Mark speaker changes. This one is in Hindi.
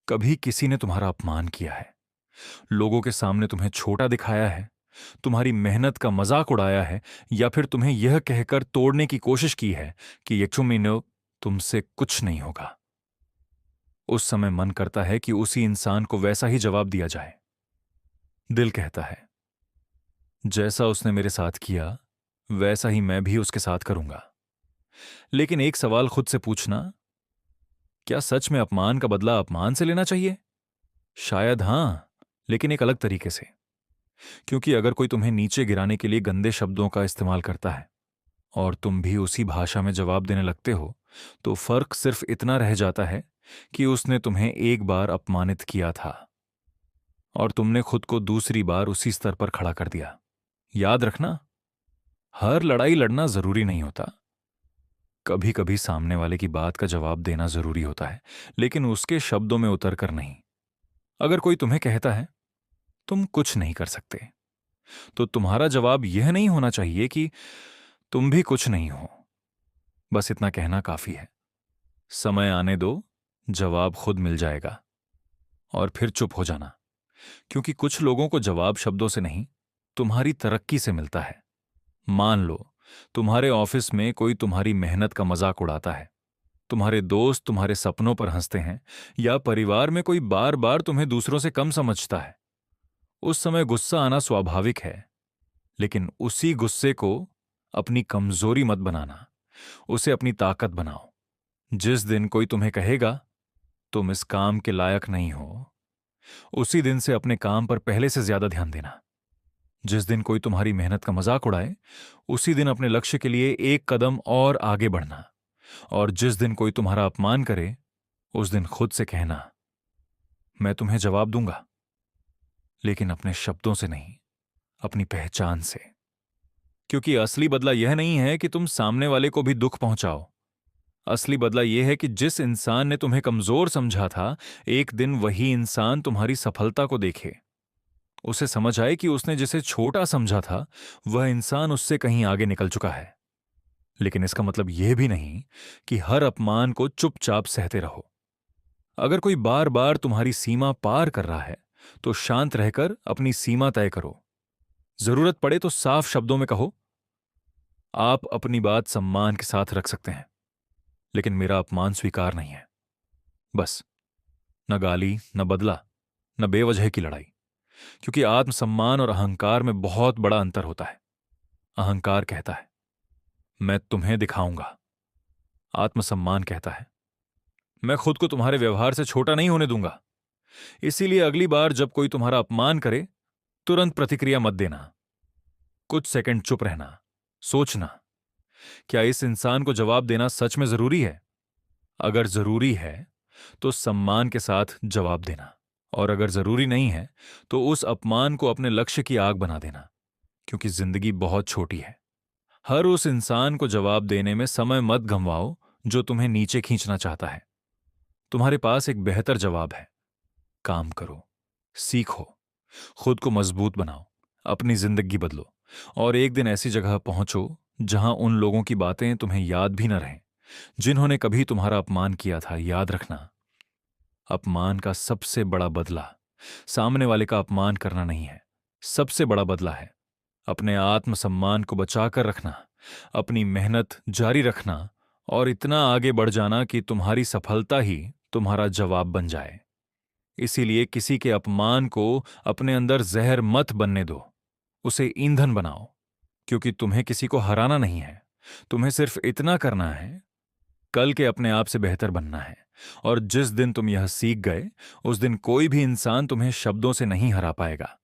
Speaker 1: कभी किसी ने तुम्हारा अपमान किया है, लोगों के सामने तुम्हें छोटा दिखाया है, तुम्हारी मेहनत का मजाक उड़ाया है, या फिर तुम्हें यह कहकर तोड़ने की कोशिश की है कि यक्षुमिनो तुमसे कुछ नहीं होगा। उस समय मन करता है कि उसी इंसान को वैसा ही जवाब दिया जाए। दिल कहता है जैसा उसने मेरे साथ किया वैसा ही मैं भी उसके साथ करूंगा। लेकिन एक सवाल खुद से पूछना, क्या सच में अपमान का बदला अपमान से लेना चाहिए? शायद हां, लेकिन एक अलग तरीके से। क्योंकि अगर कोई तुम्हें नीचे गिराने के लिए गंदे शब्दों का इस्तेमाल करता है और तुम भी उसी भाषा में जवाब देने लगते हो, तो फर्क सिर्फ इतना रह जाता है कि उसने तुम्हें एक बार अपमानित किया था और तुमने खुद को दूसरी बार उसी स्तर पर खड़ा कर दिया। याद रखना, हर लड़ाई लड़ना जरूरी नहीं होता। कभी कभी सामने वाले की बात का जवाब देना जरूरी होता है, लेकिन उसके शब्दों में उतर कर नहीं। अगर कोई तुम्हें कहता है तुम कुछ नहीं कर सकते, तो तुम्हारा जवाब यह नहीं होना चाहिए कि तुम भी कुछ नहीं हो। बस इतना कहना काफी है, समय आने दो, जवाब खुद मिल जाएगा। और फिर चुप हो जाना, क्योंकि कुछ लोगों को जवाब शब्दों से नहीं, तुम्हारी तरक्की से मिलता है। मान लो तुम्हारे ऑफिस में कोई तुम्हारी मेहनत का मजाक उड़ाता है, तुम्हारे दोस्त तुम्हारे सपनों पर हंसते हैं, या परिवार में कोई बार बार तुम्हें दूसरों से कम समझता है। उस समय गुस्सा आना स्वाभाविक है, लेकिन उसी गुस्से को अपनी कमजोरी मत बनाना, उसे अपनी ताकत बनाओ। जिस दिन कोई तुम्हें कहेगा तुम इस काम के लायक नहीं हो, उसी दिन से अपने काम पर पहले से ज्यादा ध्यान देना। जिस दिन कोई तुम्हारी मेहनत का मजाक उड़ाए, उसी दिन अपने लक्ष्य के लिए एक कदम और आगे बढ़ना। और जिस दिन कोई तुम्हारा अपमान करे, उस दिन खुद से कहना, मैं तुम्हें जवाब दूंगा, लेकिन अपने शब्दों से नहीं, अपनी पहचान से। क्योंकि असली बदला यह नहीं है कि तुम सामने वाले को भी दुख पहुंचाओ। असली बदला यह है कि जिस इंसान ने तुम्हें कमजोर समझा था, एक दिन वही इंसान तुम्हारी सफलता को देखे, उसे समझ आए कि उसने जिसे छोटा समझा था वह इंसान उससे कहीं आगे निकल चुका है। लेकिन इसका मतलब यह भी नहीं कि हर अपमान को चुपचाप सहते रहो। अगर कोई बार बार तुम्हारी सीमा पार कर रहा है, तो शांत रहकर अपनी सीमा तय करो। जरूरत पड़े तो साफ शब्दों में कहो, आप अपनी बात सम्मान के साथ रख सकते हैं, लेकिन मेरा अपमान स्वीकार नहीं है। बस, न गाली, न बदला, न बेवजह की लड़ाई। क्योंकि आत्मसम्मान और अहंकार में बहुत बड़ा अंतर होता है। अहंकार कहता है मैं तुम्हें दिखाऊंगा, आत्मसम्मान कहता है मैं खुद को तुम्हारे व्यवहार से छोटा नहीं होने दूंगा। इसीलिए अगली बार जब कोई तुम्हारा अपमान करे, तुरंत प्रतिक्रिया मत देना। कुछ सेकंड चुप रहना, सोचना, क्या इस इंसान को जवाब देना सच में जरूरी है? अगर जरूरी है तो सम्मान के साथ जवाब देना, और अगर जरूरी नहीं है तो उस अपमान को अपने लक्ष्य की आग बना देना। क्योंकि जिंदगी बहुत छोटी है। हर उस इंसान को जवाब देने में समय मत गंवाओ जो तुम्हें नीचे खींचना चाहता है। तुम्हारे पास एक बेहतर जवाब है। काम करो, सीखो, खुद को मजबूत बनाओ, अपनी जिंदगी बदलो, और एक दिन ऐसी जगह पहुंचो जहां उन लोगों की बातें तुम्हें याद भी न रहें जिन्होंने कभी तुम्हारा अपमान किया था। याद रखना, अपमान का सबसे बड़ा बदला सामने वाले का अपमान करना नहीं है। सबसे बड़ा बदला है अपने आत्मसम्मान को बचाकर रखना, अपनी मेहनत जारी रखना, और इतना आगे बढ़ जाना कि तुम्हारी सफलता ही तुम्हारा जवाब बन जाए। इसीलिए किसी के अपमान को अपने अंदर जहर मत बनने दो, उसे ईंधन बनाओ। क्योंकि तुम्हें किसी को हराना नहीं है, तुम्हें सिर्फ इतना करना है, कल के अपने आप से बेहतर बनना है। और जिस दिन तुम यह सीख गए, उस दिन कोई भी इंसान तुम्हें शब्दों से नहीं हरा पाएगा।